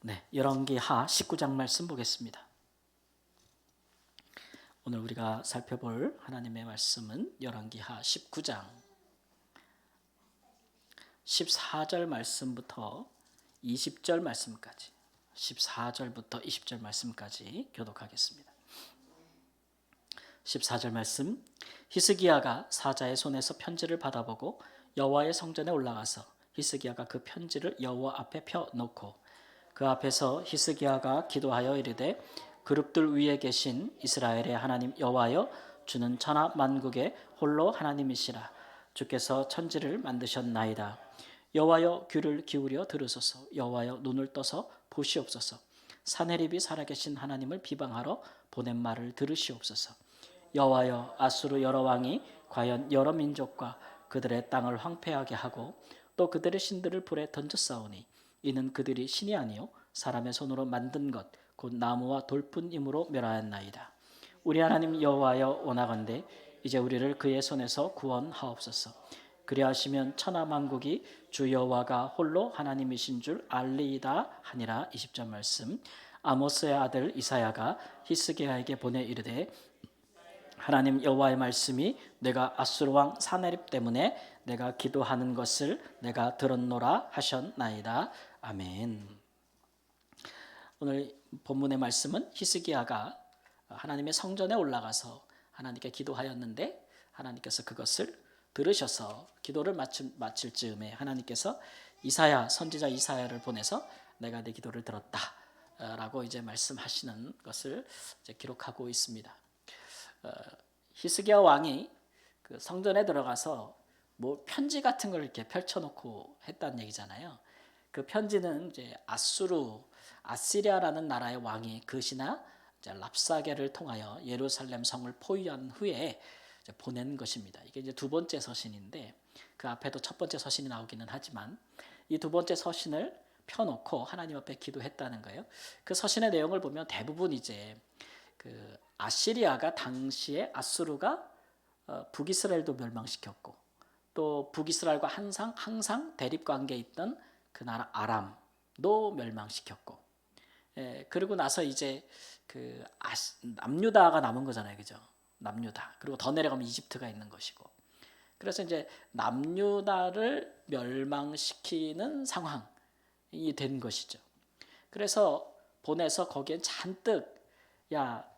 네, 열왕기하 19장 말씀 보겠습니다. 오늘 우리가 살펴볼 하나님의 말씀은 열왕기하 19장 14절 말씀부터 20절 말씀까지 14절부터 20절 말씀까지 교독하겠습니다. 14절 말씀. 히스기야가 사자의 손에서 편지를 받아보고 여호와의 성전에 올라가서 히스기야가 그 편지를 여호와 앞에 펴놓고 그 앞에서 히스기야가 기도하여 이르되 그룹들 위에 계신 이스라엘의 하나님 여호와여, 주는 천하 만국의 홀로 하나님이시라. 주께서 천지를 만드셨나이다. 여호와여, 귀를 기울여 들으소서. 여호와여, 눈을 떠서 보시옵소서. 사내립이 살아계신 하나님을 비방하러 보낸 말을 들으시옵소서. 여호와여, 아수르 여러 왕이 과연 여러 민족과 그들의 땅을 황폐하게 하고 또 그들의 신들을 불에 던졌사오니 이는 그들이 신이 아니요 사람의 손으로 만든 것 곧 나무와 돌뿐이므로 멸하였나이다. 우리 하나님 여호와여, 원하건대 이제 우리를 그의 손에서 구원하옵소서. 그리하시면 천하 만국이 주 여호와가 홀로 하나님이신 줄 알리이다 하니라. 20절 말씀. 아모스의 아들 이사야가 히스기야에게 보내 이르되 하나님 여호와의 말씀이 내가 아수르 왕 사내립 때문에 내가 기도하는 것을 내가 들었노라 하셨나이다. 아멘. 오늘 본문의 말씀은 히스기야가 하나님의 성전에 올라가서 하나님께 기도하였는데 하나님께서 그것을 들으셔서 기도를 마칠 즈음에 하나님께서 이사야 선지자 이사야를 보내서 내가 네 기도를 들었다라고 이제 말씀하시는 것을 이제 기록하고 있습니다. 히스기야 왕이 그 성전에 들어가서 뭐 편지 같은 걸 이렇게 펼쳐놓고 했다는 얘기잖아요. 그 편지는 이제 아시리아라는 나라의 왕이 그시나 랍사게를 통하여 예루살렘 성을 포위한 후에 보낸 것입니다. 이게 이제 두 번째 서신인데 그 앞에도 첫 번째 서신이 나오기는 하지만 이 두 번째 서신을 펴놓고 하나님 앞에 기도했다는 거예요. 그 서신의 내용을 보면 대부분 이제 그 아시리아가 당시에 아수르가 북이스라엘도 멸망시켰고 또 북이스라엘과 항상 대립 관계에 있던 그 나라 아람도 멸망시켰고, 그리고 나서 이제 그 남유다가 남은 거잖아요, 그죠? 남유다. 그리고 더 내려가면 이집트가 있는 것이고. 그래서 이제 남유다를 멸망시키는 상황이 된 것이죠. 그래서 보내서 거기엔 잔뜩 야,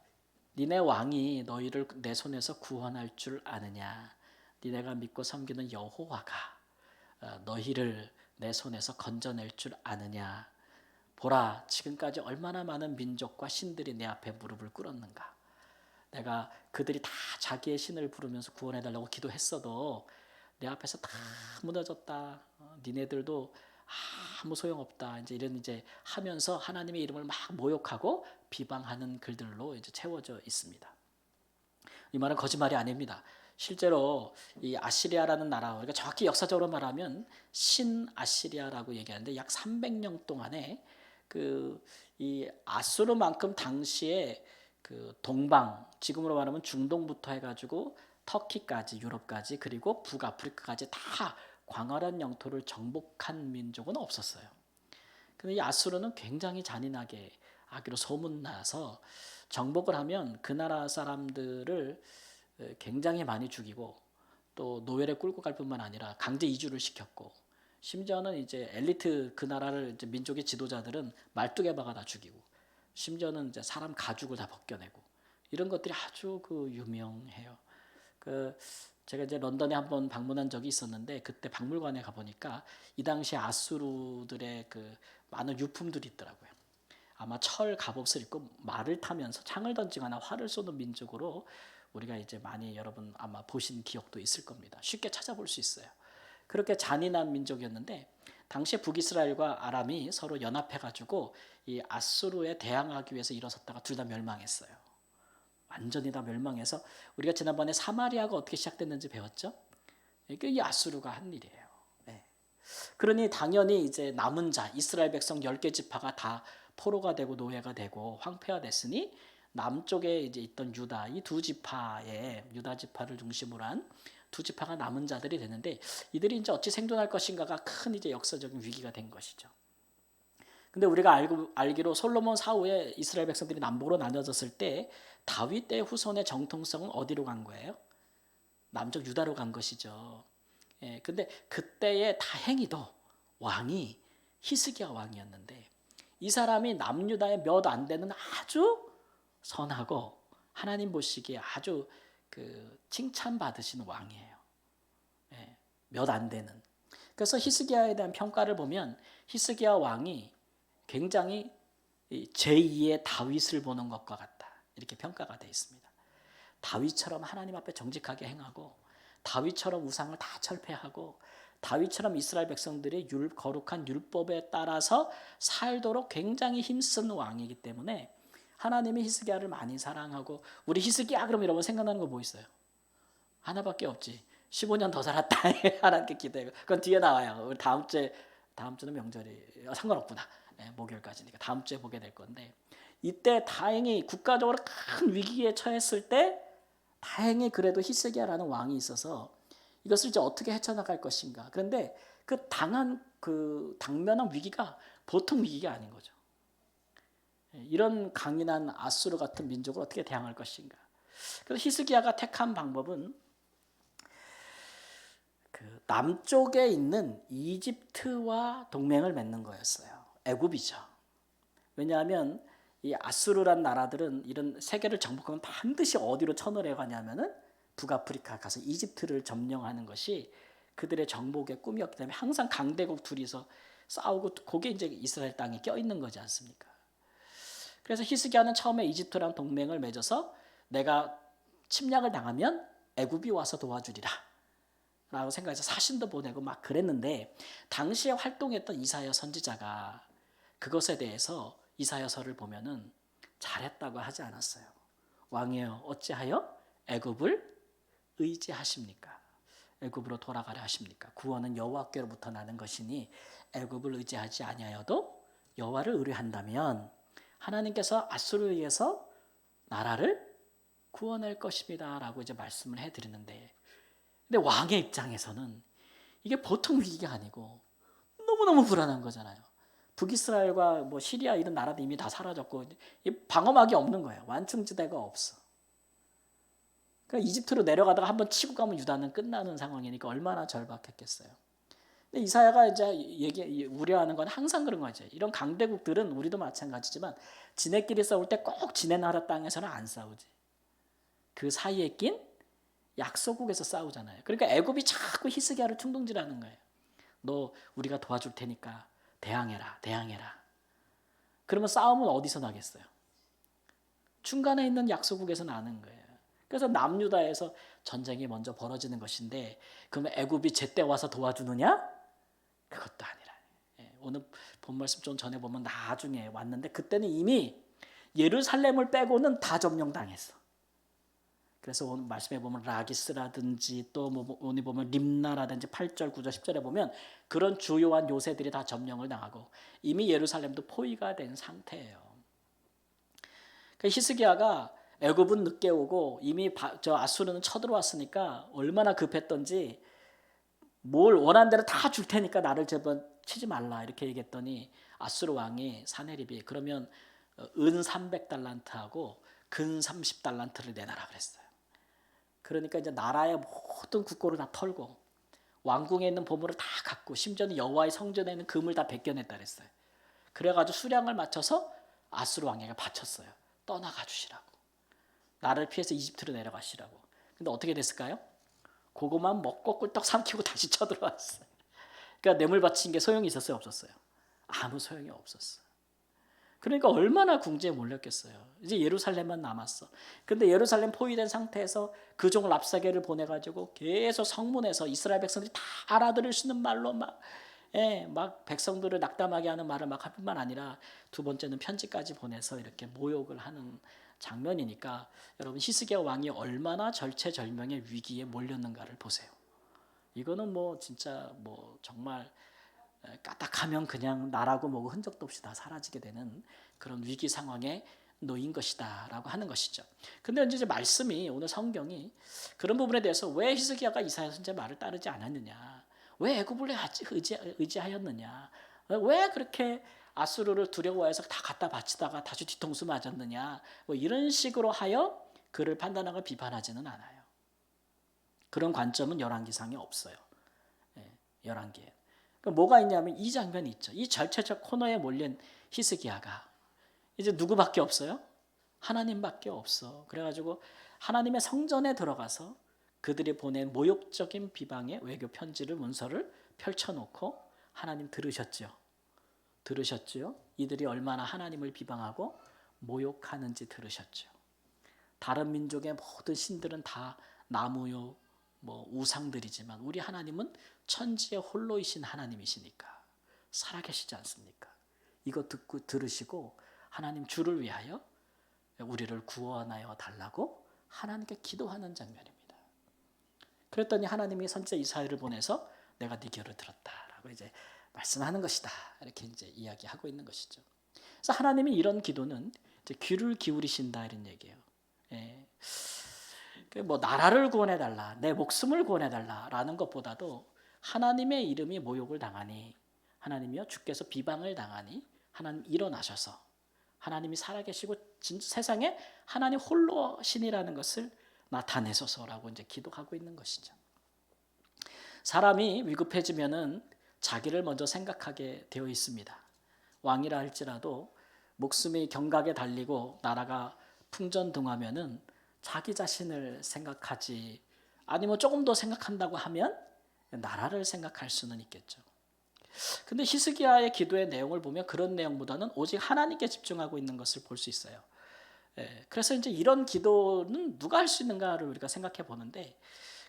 니네 왕이 너희를 내 손에서 구원할 줄 아느냐? 니네가 믿고 섬기는 여호와가 너희를 내 손에서 건져낼 줄 아느냐? 보라, 지금까지 얼마나 많은 민족과 신들이 내 앞에 무릎을 꿇었는가? 내가 그들이 다 자기의 신을 부르면서 구원해달라고 기도했어도 내 앞에서 다 무너졌다. 니네들도 아무 소용없다. 이제 하면서 하나님의 이름을 막 모욕하고 비방하는 글들로 이제 채워져 있습니다. 이 말은 거짓말이 아닙니다. 실제로 이 아시리아라는 나라, 우리가 정확히 역사적으로 말하면 신아시리아라고 얘기하는데 약 300년 동안에 이 아수르만큼 당시에 그 동방, 지금으로 말하면 중동부터 해가지고 터키까지, 유럽까지, 그리고 북아프리카까지 다 광활한 영토를 정복한 민족은 없었어요. 근데 이 아수르는 굉장히 잔인하게 하기로 소문나서 정복을 하면 그 나라 사람들을 굉장히 많이 죽이고 또 노예에 끌고 갈 뿐만 아니라 강제 이주를 시켰고, 심지어는 이제 엘리트 그 나라를 이제 민족의 지도자들은 말뚝에 박아 다 죽이고, 심지어는 이제 사람 가죽을 다 벗겨내고, 이런 것들이 아주 유명해요. 제가 이제 런던에 한번 방문한 적이 있었는데 그때 박물관에 가 보니까 이 당시 아수르들의 그 많은 유품들이 있더라고요. 아마 철 갑옷을 입고 말을 타면서 창을 던지거나 활을 쏘는 민족으로 우리가 이제 많이 여러분 아마 보신 기억도 있을 겁니다. 쉽게 찾아볼 수 있어요. 그렇게 잔인한 민족이었는데 당시에 북이스라엘과 아람이 서로 연합해가지고 이 아수르에 대항하기 위해서 일어섰다가 둘 다 멸망했어요. 완전히 다 멸망해서 우리가 지난번에 사마리아가 어떻게 시작됐는지 배웠죠? 이게 이 아수르가 한 일이에요. 네. 그러니 당연히 이제 남은 자 이스라엘 백성 10개 지파가 다 포로가 되고 노예가 되고 황폐화 됐으니 남쪽에 이제 있던 유다, 이 두 지파의 유다 지파를 중심으로 한 두 지파가 남은 자들이 되는데 이들이 이제 어찌 생존할 것인가가 큰 이제 역사적인 위기가 된 것이죠. 근데 우리가 알기로 솔로몬 사후에 이스라엘 백성들이 남북으로 나눠졌을 때 다윗 때 후손의 정통성은 어디로 간 거예요? 남쪽 유다로 간 것이죠. 예, 근데 그때의 다행히도 왕이 히스기야 왕이었는데 이 사람이 남유다의 몇 안 되는 아주 선하고 하나님 보시기에 아주 그 칭찬받으신 왕이에요. 예, 몇 안 되는. 그래서 히스기야에 대한 평가를 보면 히스기야 왕이 굉장히 제2의 다윗을 보는 것과 같다. 이렇게 평가가 되어 있습니다. 다윗처럼 하나님 앞에 정직하게 행하고 다윗처럼 우상을 다 철폐하고 다윗처럼 이스라엘 백성들의 거룩한 율법에 따라서 살도록 굉장히 힘쓴 왕이기 때문에 하나님이 히스기야를 많이 사랑하고 우리 히스기야 그러면 여러분 생각나는 거 뭐 있어요? 하나밖에 없지. 15년 더 살았다. 하나님께 기도해. 그건 뒤에 나와요. 우리 다음 주는 명절이 상관없구나. 네, 목요일까지니까 다음 주에 보게 될 건데 이때 다행히 국가적으로 큰 위기에 처했을 때 다행히 그래도 히스기야라는 왕이 있어서 이것을 이제 어떻게 헤쳐나갈 것인가. 그런데 그 당면한 위기가 보통 위기가 아닌 거죠. 이런 강인한 아수르 같은 민족을 어떻게 대항할 것인가. 그래서 히스기야가 택한 방법은 그 남쪽에 있는 이집트와 동맹을 맺는 거였어요. 애굽이죠. 왜냐하면 이 아수르란 나라들은 이런 세계를 정복하면 반드시 어디로 쳐내려 가냐면은 북아프리카 가서 이집트를 점령하는 것이 그들의 정복의 꿈이었기 때문에 항상 강대국 둘이서 싸우고 그게 이제 이스라엘 땅에 껴있는 거지 않습니까? 그래서 히스기야는 처음에 이집트랑 동맹을 맺어서 내가 침략을 당하면 애굽이 와서 도와주리라 라고 생각해서 사신도 보내고 막 그랬는데 당시에 활동했던 이사야 선지자가 그것에 대해서 이사야서를 보면은 잘했다고 하지 않았어요. 왕이여 어찌하여 애굽을 의지하십니까? 애굽으로 돌아가려 하십니까? 구원은 여호와께로부터 나는 것이니 애굽을 의지하지 아니하여도 여호와를 의뢰한다면 하나님께서 아수르에 의해서 나라를 구원할 것입니다 라고 이제 말씀을 해드리는데 근데 왕의 입장에서는 이게 보통 위기가 아니고 너무너무 불안한 거잖아요. 북이스라엘과 뭐 시리아 이런 나라도 이미 다 사라졌고 방어막이 없는 거예요. 완충지대가 없어. 그러니까 이집트로 내려가다가 한번 치고 가면 유다는 끝나는 상황이니까 얼마나 절박했겠어요. 근데 이사야가 이제 우려하는 건 항상 그런 거죠. 이런 강대국들은 우리도 마찬가지지만 지네끼리 싸울 때 꼭 지네 나라 땅에서는 안 싸우지. 그 사이에 낀 약소국에서 싸우잖아요. 그러니까 애굽이 자꾸 히스기야를 충동질하는 거예요. 너 우리가 도와줄 테니까 대항해라. 그러면 싸움은 어디서 나겠어요? 중간에 있는 약소국에서 나는 거예요. 그래서 남유다에서 전쟁이 먼저 벌어지는 것인데 그러면 애굽이 제때 와서 도와주느냐? 그것도 아니라. 오늘 본 말씀 좀 전에 보면 나중에 왔는데 그때는 이미 예루살렘을 빼고는 다 점령당했어. 그래서 오늘 말씀에 보면 라기스라든지 또 오늘 보면 림나라든지 8절, 9절, 10절에 보면 그런 주요한 요새들이 다 점령을 당하고 이미 예루살렘도 포위가 된 상태예요. 히스기야가 애굽은 늦게 오고 이미 아수르는 쳐들어왔으니까 얼마나 급했던지 뭘 원하는 대로 다 줄 테니까 나를 제발 치지 말라 이렇게 얘기했더니 아수르 왕이 사네립이 그러면 은 300달란트하고 근 30달란트를 내놔라 그랬어요. 그러니까 이제 나라의 모든 국고를 다 털고 왕궁에 있는 보물을 다 갖고 심지어는 여호와의 성전에 있는 금을 다 벗겨냈다 그랬어요. 그래가지고 수량을 맞춰서 아수르 왕에게 바쳤어요. 떠나가 주시라고. 나를 피해서 이집트로 내려가시라고. 근데 어떻게 됐을까요? 그거만 먹고 꿀떡 삼키고 다시 쳐들어왔어요. 그러니까 뇌물 바친 게 소용이 있었어요? 없었어요? 아무 소용이 없었어요. 그러니까 얼마나 궁지에 몰렸겠어요. 이제 예루살렘만 남았어. 근데 예루살렘 포위된 상태에서 그 종 랍사게를 보내가지고 계속 성문에서 이스라엘 백성들이 다 알아들을 수 있는 말로 막 백성들을 낙담하게 하는 말을 막 할 뿐만 아니라 두 번째는 편지까지 보내서 이렇게 모욕을 하는 장면이니까 여러분 히스기야 왕이 얼마나 절체절명의 위기에 몰렸는가를 보세요. 이거는 뭐 진짜 뭐 정말 까딱하면 그냥 나라고 뭐고 흔적도 없이 다 사라지게 되는 그런 위기 상황에 놓인 것이다라고 하는 것이죠. 근데 이제 말씀이 오늘 성경이 그런 부분에 대해서 왜 히스기야가 이사야 선지자 말을 따르지 않았느냐, 왜 애굽을 의지하였느냐, 왜 그렇게 아수르를 두려워해서 다 갖다 바치다가 다시 뒤통수 맞았느냐, 뭐 이런 식으로 하여 그를 판단하고 비판하지는 않아요. 그런 관점은 열왕기상에 없어요. 열왕기에. 그러니까 뭐가 있냐면 이 장면이 있죠. 이 절체적 코너에 몰린 히스기야가 이제 누구밖에 없어요? 하나님밖에 없어. 그래가지고 하나님의 성전에 들어가서 그들이 보낸 모욕적인 비방의 외교 편지를 문서를 펼쳐놓고 하나님 들으셨죠? 들으셨죠? 이들이 얼마나 하나님을 비방하고 모욕하는지 들으셨죠. 다른 민족의 모든 신들은 다 나무요, 뭐 우상들이지만 우리 하나님은 천지의 홀로이신 하나님이시니까 살아계시지 않습니까? 이거 듣고 들으시고 하나님 주를 위하여 우리를 구원하여 달라고 하나님께 기도하는 장면입니다. 그랬더니 하나님이 선지자 이사야를 보내서 내가 네 기도를 들었다라고 이제 말씀하는 것이다. 이렇게 이제 이야기하고 있는 것이죠. 그래서 하나님이 이런 기도는 이제 귀를 기울이신다 이런 얘기예요. 예. 뭐 나라를 구원해 달라, 내 목숨을 구원해 달라라는 것보다도 하나님의 이름이 모욕을 당하니 하나님이여 주께서 비방을 당하니 하나님 일어나셔서 하나님이 살아계시고 세상에 하나님 홀로 신이라는 것을 나타내소서라고 이제 기도하고 있는 것이죠. 사람이 위급해지면은 자기를 먼저 생각하게 되어 있습니다. 왕이라 할지라도 목숨이 경각에 달리고 나라가 풍전등화면은 자기 자신을 생각하지, 아니면 조금 더 생각한다고 하면 나라를 생각할 수는 있겠죠. 근데 히스기야의 기도의 내용을 보면 그런 내용보다는 오직 하나님께 집중하고 있는 것을 볼 수 있어요. 그래서 이제 이런 기도는 누가 할 수 있는가를 우리가 생각해 보는데,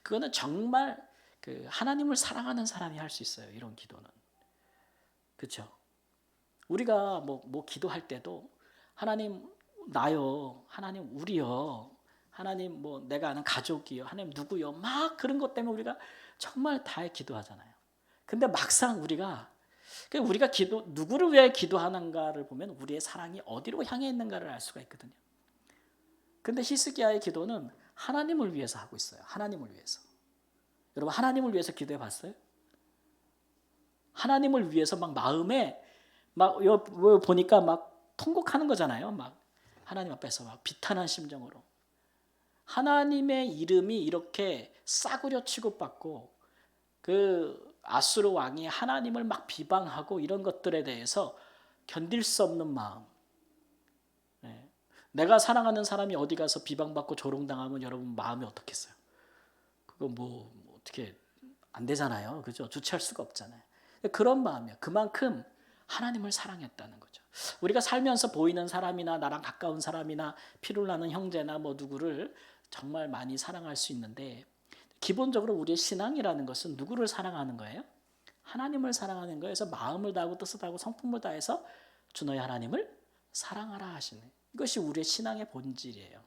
그거는 정말 그 하나님을 사랑하는 사람이 할 수 있어요. 이런 기도는. 그렇죠? 우리가 뭐 기도할 때도 하나님 나요, 하나님 우리요, 하나님 뭐 내가 아는 가족이요, 하나님 누구요, 막 그런 것 때문에 우리가 정말 다해 기도하잖아요. 근데 막상 우리가 누구를 위해 기도하는가를 보면 우리의 사랑이 어디로 향해 있는가를 알 수가 있거든요. 근데 히스기야의 기도는 하나님을 위해서 하고 있어요. 하나님을 위해서. 여러분 하나님을 위해서 기도해 봤어요? 하나님을 위해서 막 마음에 막 보니까 막 통곡하는 거잖아요. 막 하나님 앞에서 막 비탄한 심정으로. 하나님의 이름이 이렇게 싸구려 취급받고 그 아수르 왕이 하나님을 막 비방하고 이런 것들에 대해서 견딜 수 없는 마음. 내가 사랑하는 사람이 어디 가서 비방받고 조롱당하면 여러분 마음이 어떻겠어요? 그거 뭐 어떻게 안 되잖아요. 그죠? 주체할 수가 없잖아요. 그런 마음이에요. 그만큼 하나님을 사랑했다는 거죠. 우리가 살면서 보이는 사람이나 나랑 가까운 사람이나 피를 나는 형제나 뭐 누구를 정말 많이 사랑할 수 있는데, 기본적으로 우리의 신앙이라는 것은 누구를 사랑하는 거예요? 하나님을 사랑하는 거예요. 그래서 마음을 다하고 뜻을 다하고 성품을 다해서 주 너희 하나님을 사랑하라 하시네. 이것이 우리의 신앙의 본질이에요.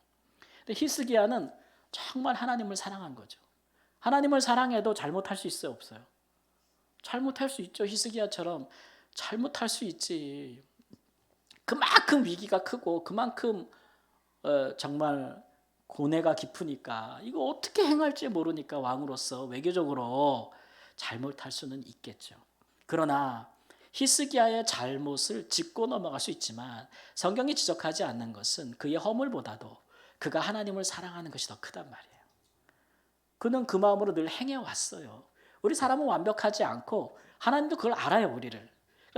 근데 히스기야는 정말 하나님을 사랑한 거죠. 하나님을 사랑해도 잘못할 수 있어요, 없어요? 잘못할 수 있죠. 히스기야처럼 잘못할 수 있지. 그만큼 위기가 크고 그만큼 정말 고뇌가 깊으니까 이거 어떻게 행할지 모르니까 왕으로서 외교적으로 잘못할 수는 있겠죠. 그러나 히스기야의 잘못을 짚고 넘어갈 수 있지만 성경이 지적하지 않는 것은 그의 허물보다도 그가 하나님을 사랑하는 것이 더 크단 말이에요. 그는 그 마음으로 늘 행해왔어요. 우리 사람은 완벽하지 않고 하나님도 그걸 알아요, 우리를.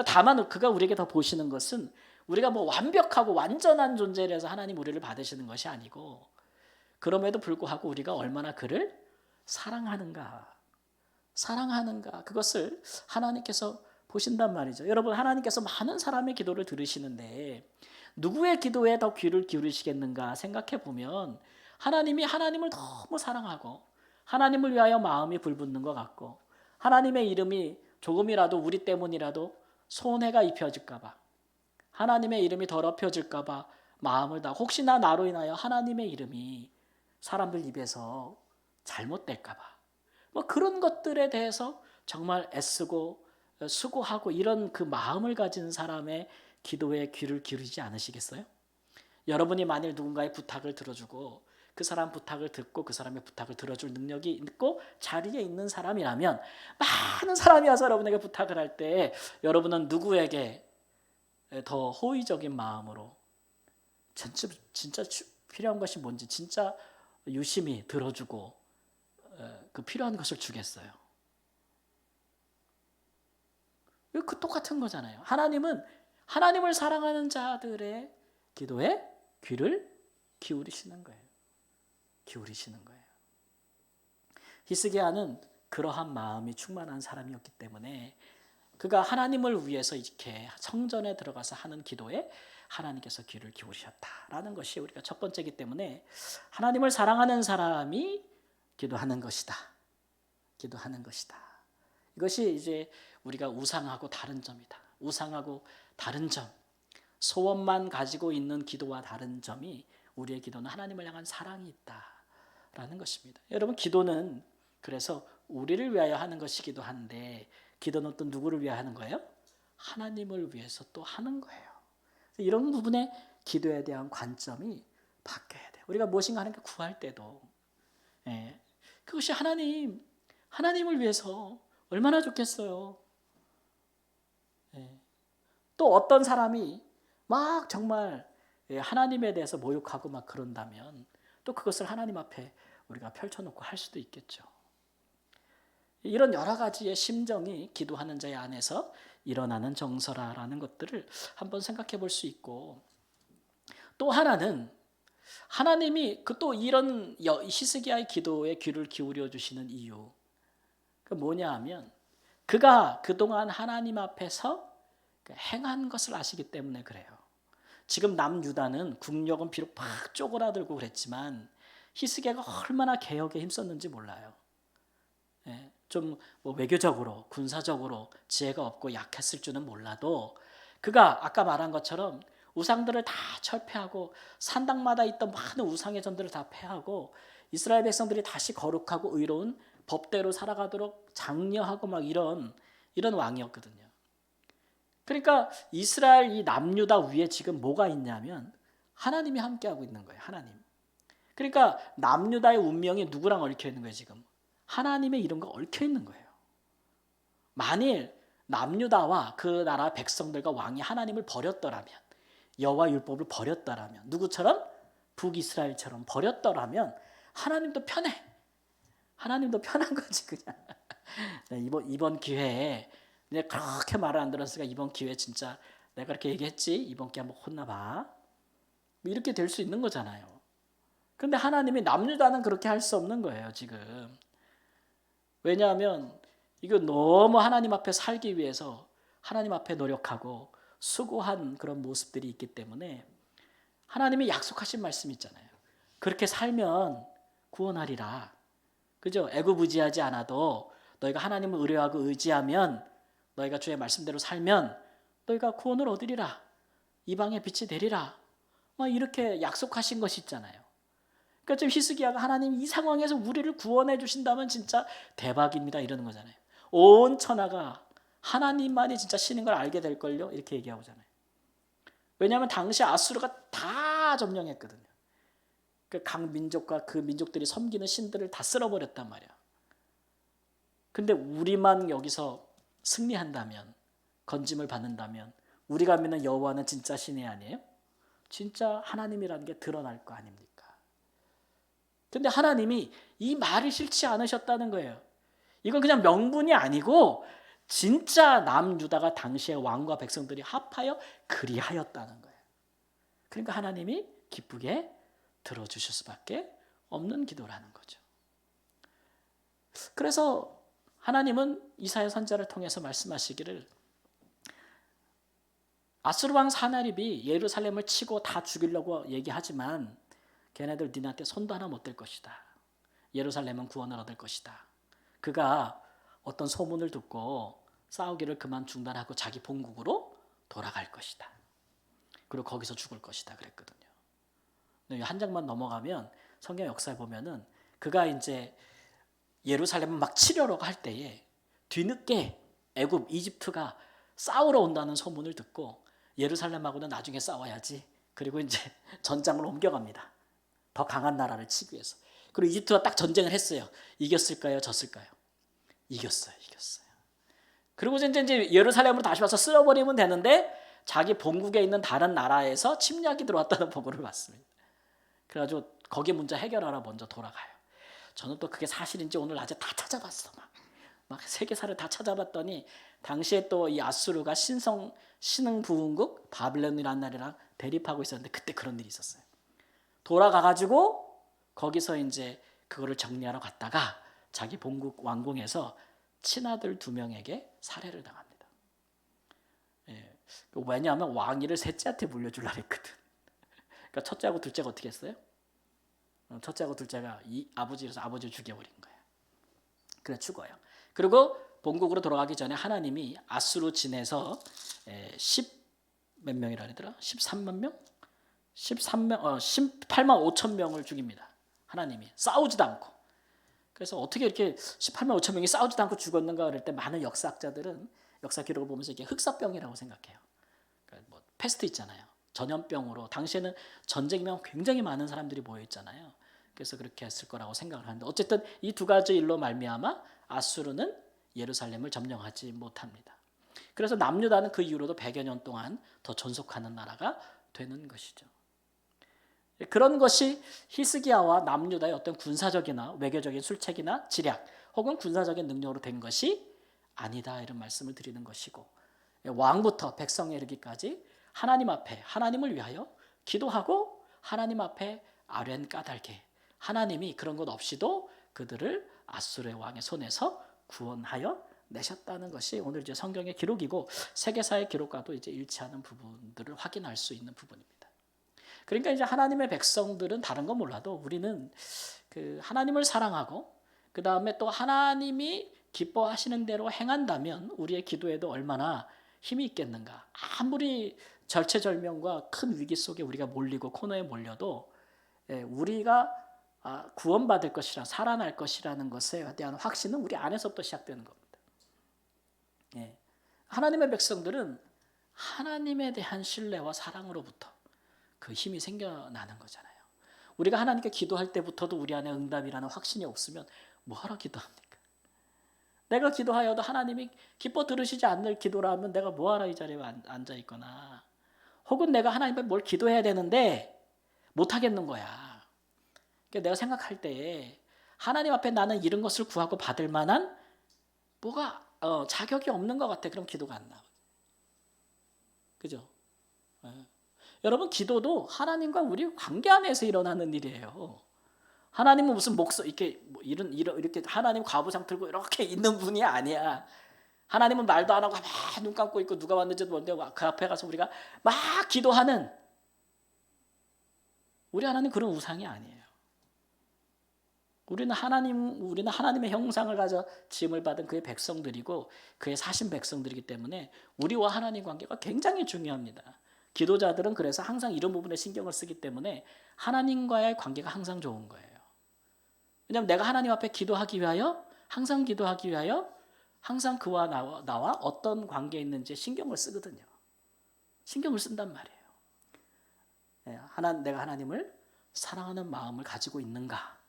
다만 그가 우리에게 더 보시는 것은 우리가 뭐 완벽하고 완전한 존재라서 하나님 우리를 받으시는 것이 아니고, 그럼에도 불구하고 우리가 얼마나 그를 사랑하는가, 그것을 하나님께서 보신단 말이죠. 여러분 하나님께서 많은 사람의 기도를 들으시는데 누구의 기도에 더 귀를 기울이시겠는가 생각해 보면 하나님이 하나님을 너무 사랑하고 하나님을 위하여 마음이 불붙는 것 같고, 하나님의 이름이 조금이라도 우리 때문이라도 손해가 입혀질까 봐, 하나님의 이름이 더럽혀질까 봐 마음을 다, 혹시나 나로 인하여 하나님의 이름이 사람들 입에서 잘못될까 봐, 뭐 그런 것들에 대해서 정말 애쓰고 수고하고 이런 그 마음을 가진 사람의 기도에 귀를 기울이지 않으시겠어요? 여러분이 만일 누군가의 부탁을 들어주고 그 사람 부탁을 듣고 그 사람의 부탁을 들어줄 능력이 있고 자리에 있는 사람이라면, 많은 사람이 와서 여러분에게 부탁을 할 때 여러분은 누구에게 더 호의적인 마음으로 진짜 필요한 것이 뭔지 진짜 유심히 들어주고 그 필요한 것을 주겠어요. 그 똑같은 거잖아요. 하나님은 하나님을 사랑하는 자들의 기도에 귀를 기울이시는 거예요. 기울이시는 거예요. 히스기야는 그러한 마음이 충만한 사람이었기 때문에 그가 하나님을 위해서 이렇게 성전에 들어가서 하는 기도에 하나님께서 귀를 기울이셨다라는 것이 우리가 첫 번째이기 때문에 하나님을 사랑하는 사람이 기도하는 것이다. 기도하는 것이다. 이것이 이제 우리가 우상하고 다른 점이다. 우상하고 다른 점. 소원만 가지고 있는 기도와 다른 점이 우리의 기도는 하나님을 향한 사랑이 있다라는 것입니다. 여러분 기도는 그래서 우리를 위하여 하는 것이기도 한데 기도는 또 누구를 위하여 하는 거예요? 하나님을 위해서 또 하는 거예요. 이런 부분에 기도에 대한 관점이 바뀌어야 돼요. 우리가 무엇인가 하나님께 구할 때도 그것이 하나님을 위해서 얼마나 좋겠어요. 또 어떤 사람이 막 정말 하나님에 대해서 모욕하고 막 그런다면 또 그것을 하나님 앞에 우리가 펼쳐놓고 할 수도 있겠죠. 이런 여러 가지의 심정이 기도하는 자의 안에서 일어나는 정서라는 것들을 한번 생각해 볼 수 있고, 또 하나는 하나님이 또 이런 히스기야의 기도에 귀를 기울여 주시는 이유, 그 뭐냐 하면 그가 그동안 하나님 앞에서 행한 것을 아시기 때문에 그래요. 지금 남유다는 국력은 비록 막 쪼그라들고 그랬지만 히스기야가 얼마나 개혁에 힘썼는지 몰라요. 좀 외교적으로 군사적으로 지혜가 없고 약했을 줄은 몰라도 그가 아까 말한 것처럼 우상들을 다 철폐하고 산당마다 있던 많은 우상의 전들을 다 패하고 이스라엘 백성들이 다시 거룩하고 의로운 법대로 살아가도록 장려하고 막 이런 왕이었거든요. 그러니까 이스라엘 이 남유다 위에 지금 뭐가 있냐면 하나님이 함께하고 있는 거예요. 하나님. 그러니까 남유다의 운명이 누구랑 얽혀 있는 거예요 지금? 하나님의 이름과 얽혀 있는 거예요. 만일 남유다와 그 나라 백성들과 왕이 하나님을 버렸더라면, 여호와 율법을 버렸더라면, 누구처럼? 북이스라엘처럼 버렸더라면 하나님도 편해. 하나님도 편한 거지 그냥. 이번 기회에 내가 그렇게 말을 안 들었으니까 이번 기회에 진짜 내가 그렇게 얘기했지? 이번 기회에 한번 혼나봐. 이렇게 될 수 있는 거잖아요. 그런데 하나님이 남유다는 그렇게 할 수 없는 거예요 지금. 왜냐하면 이거 너무 하나님 앞에 살기 위해서 하나님 앞에 노력하고 수고한 그런 모습들이 있기 때문에 하나님이 약속하신 말씀이 있잖아요. 그렇게 살면 구원하리라. 그죠? 애구부지하지 않아도 너희가 하나님을 의뢰하고 의지하면 너희가 주의 말씀대로 살면 너희가 구원을 얻으리라. 이방의 빛이 되리라. 막 이렇게 약속하신 것이 있잖아요. 그러니까 좀 히스기야가 하나님 이 상황에서 우리를 구원해 주신다면 진짜 대박입니다 이러는 거잖아요. 온 천하가 하나님만이 진짜 신인 걸 알게 될걸요 이렇게 얘기하잖아요. 왜냐하면 당시 아수르가 다 점령했거든요. 그 각 민족과 그 민족들이 섬기는 신들을 다 쓸어버렸단 말이야. 근데 우리만 여기서 승리한다면, 건짐을 받는다면 우리가 믿는 여호와는 진짜 신이 아니에요? 진짜 하나님이라는 게 드러날 거 아닙니까? 근데 하나님이 이 말을 싫지 않으셨다는 거예요. 이건 그냥 명분이 아니고 진짜 남유다가 당시의 왕과 백성들이 합하여 그리하였다는 거예요. 그러니까 하나님이 기쁘게 들어주실 수밖에 없는 기도라는 거죠. 그래서 하나님은 이사야 선지자를 통해서 말씀하시기를 아수르 왕 사나립이 예루살렘을 치고 다 죽이려고 얘기하지만 걔네들 니네한테 손도 하나 못 댈 것이다. 예루살렘은 구원을 얻을 것이다. 그가 어떤 소문을 듣고 싸우기를 그만 중단하고 자기 본국으로 돌아갈 것이다. 그리고 거기서 죽을 것이다 그랬거든요. 한 장만 넘어가면 성경 역사에 보면은 그가 이제 예루살렘을 막 치려고 할 때에 뒤늦게 애굽 이집트가 싸우러 온다는 소문을 듣고 예루살렘하고는 나중에 싸워야지. 그리고 이제 전장을 옮겨갑니다. 더 강한 나라를 치기 위해서. 그리고 이집트가 딱 전쟁을 했어요. 이겼을까요? 졌을까요? 이겼어요. 그리고 이제 예루살렘으로 다시 와서 쓸어버리면 되는데 자기 본국에 있는 다른 나라에서 침략이 들어왔다는 보고를 받습니다. 그래가지고 거기 문제 해결하러 먼저 돌아가요. 저는 또 그게 사실인지 오늘 낮에 다 찾아봤어. 막 세계사를 다 찾아봤더니 당시에 또 이 아수르가 신흥부흥국 바빌론이라는 나라랑 대립하고 있었는데 그때 그런 일이 있었어요. 돌아가가지고 거기서 이제 그거를 정리하러 갔다가 자기 본국 왕궁에서 친아들 2명에게 살해를 당합니다. 예. 왜냐하면 왕위를 셋째한테 물려주려고 했거든. 그러니까 첫째하고 둘째가 어떻게 했어요? 첫째하고 둘째가 이 아버지로서 아버지를 죽여버린 거예요. 그래 죽어요. 그리고 본국으로 돌아가기 전에 하나님이 아수르 진에서 10 몇 명이라 그러더라? 13만 명? 18만 5천 명을 죽입니다. 하나님이 싸우지도 않고. 그래서 어떻게 이렇게 18만 5천 명이 싸우지도 않고 죽었는가 그럴 때 많은 역사학자들은 역사 기록을 보면서 이게 흑사병이라고 생각해요. 그러니까 뭐 패스트 있잖아요. 전염병으로 당시에는 전쟁이면 굉장히 많은 사람들이 모여 있잖아요. 그래서 그렇게 했을 거라고 생각을 하는데 어쨌든 이 2가지 일로 말미암아 아수르는 예루살렘을 점령하지 못합니다. 그래서 남유다는 그 이후로도 100여 년 동안 더 존속하는 나라가 되는 것이죠. 그런 것이 히스기야와 남유다의 어떤 군사적이나 외교적인 술책이나 지략 혹은 군사적인 능력으로 된 것이 아니다 이런 말씀을 드리는 것이고 왕부터 백성에 이르기까지 하나님 앞에 하나님을 위하여 기도하고 하나님 앞에 아뢰는 까닭에 하나님이 그런 것 없이도 그들을 아수르의 왕의 손에서 구원하여 내셨다는 것이 오늘 이제 성경의 기록이고 세계사의 기록과도 이제 일치하는 부분들을 확인할 수 있는 부분입니다. 그러니까 이제 하나님의 백성들은 다른 건 몰라도 우리는 그 하나님을 사랑하고 그 다음에 또 하나님이 기뻐하시는 대로 행한다면 우리의 기도에도 얼마나 힘이 있겠는가. 아무리 절체절명과 큰 위기 속에 우리가 몰리고 코너에 몰려도 우리가 구원받을 것이라 살아날 것이라는 것에 대한 확신은 우리 안에서부터 시작되는 겁니다. 하나님의 백성들은 하나님에 대한 신뢰와 사랑으로부터 그 힘이 생겨나는 거잖아요. 우리가 하나님께 기도할 때부터도 우리 안에 응답이라는 확신이 없으면 뭐하러 기도합니까? 내가 기도하여도 하나님이 기뻐 들으시지 않을 기도라면 내가 뭐하러 이 자리에 앉아있거나 혹은 내가 하나님 앞에 뭘 기도해야 되는데 못하겠는 거야. 그러니까 내가 생각할 때에 하나님 앞에 나는 이런 것을 구하고 받을 만한 뭐가 자격이 없는 것 같아. 그럼 기도가 안 나와. 그죠? 여러분 기도도 하나님과 우리 관계 안에서 일어나는 일이에요. 하나님은 무슨 목소 이렇게 이렇게 하나님 과부상 들고 이렇게 있는 분이 아니야. 하나님은 말도 안 하고 막 눈 감고 있고 누가 왔는지도 모르는데 그 앞에 가서 우리가 막 기도하는 우리 하나님 그런 우상이 아니에요. 우리는 하나님의 형상을 가져 지음을 받은 그의 백성들이고 그의 사신 백성들이기 때문에 우리와 하나님 관계가 굉장히 중요합니다. 기도자들은 그래서 항상 이런 부분에 신경을 쓰기 때문에 하나님과의 관계가 항상 좋은 거예요. 왜냐하면 내가 하나님 앞에 기도하기 위하여 항상 기도하기 위하여 항상 그와 나와 어떤 관계에 있는지 신경을 쓰거든요. 신경을 쓴단 말이에요. 내가 하나님을 사랑하는 마음을 가지고 있는가?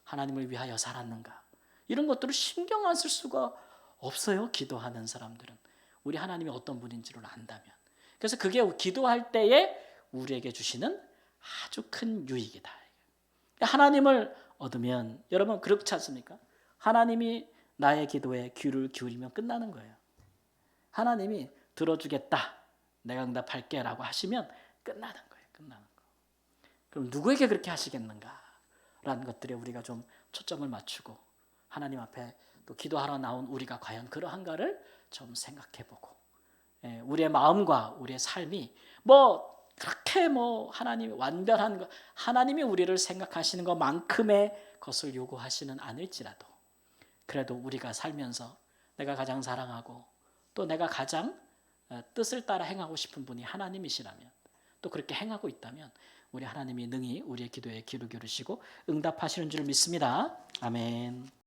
하나님을 위하여 살았는가? 이런 것들을 신경 안 쓸 수가 없어요. 기도하는 사람들은. 우리 하나님이 어떤 분인지를 안다면. 그래서 그게 기도할 때에 우리에게 주시는 아주 큰 유익이다. 하나님을 얻으면 여러분 그렇지 않습니까? 하나님이 나의 기도에 귀를 기울이면 끝나는 거예요. 하나님이 들어주겠다. 내가 응답할게 라고 하시면 끝나는 거예요. 끝나는 거. 그럼 누구에게 그렇게 하시겠는가? 라는 것들에 우리가 좀 초점을 맞추고 하나님 앞에 또 기도하러 나온 우리가 과연 그러한가를 좀 생각해보고 우리의 마음과 우리의 삶이 그렇게 하나님이 완벽한 거 하나님이 우리를 생각하시는 것만큼의 것을 요구하시는 않을지라도 그래도 우리가 살면서 내가 가장 사랑하고 또 내가 가장 뜻을 따라 행하고 싶은 분이 하나님이시라면 또 그렇게 행하고 있다면 우리 하나님이 능히 우리의 기도에 귀를 기울이시고 응답하시는 줄 믿습니다. 아멘.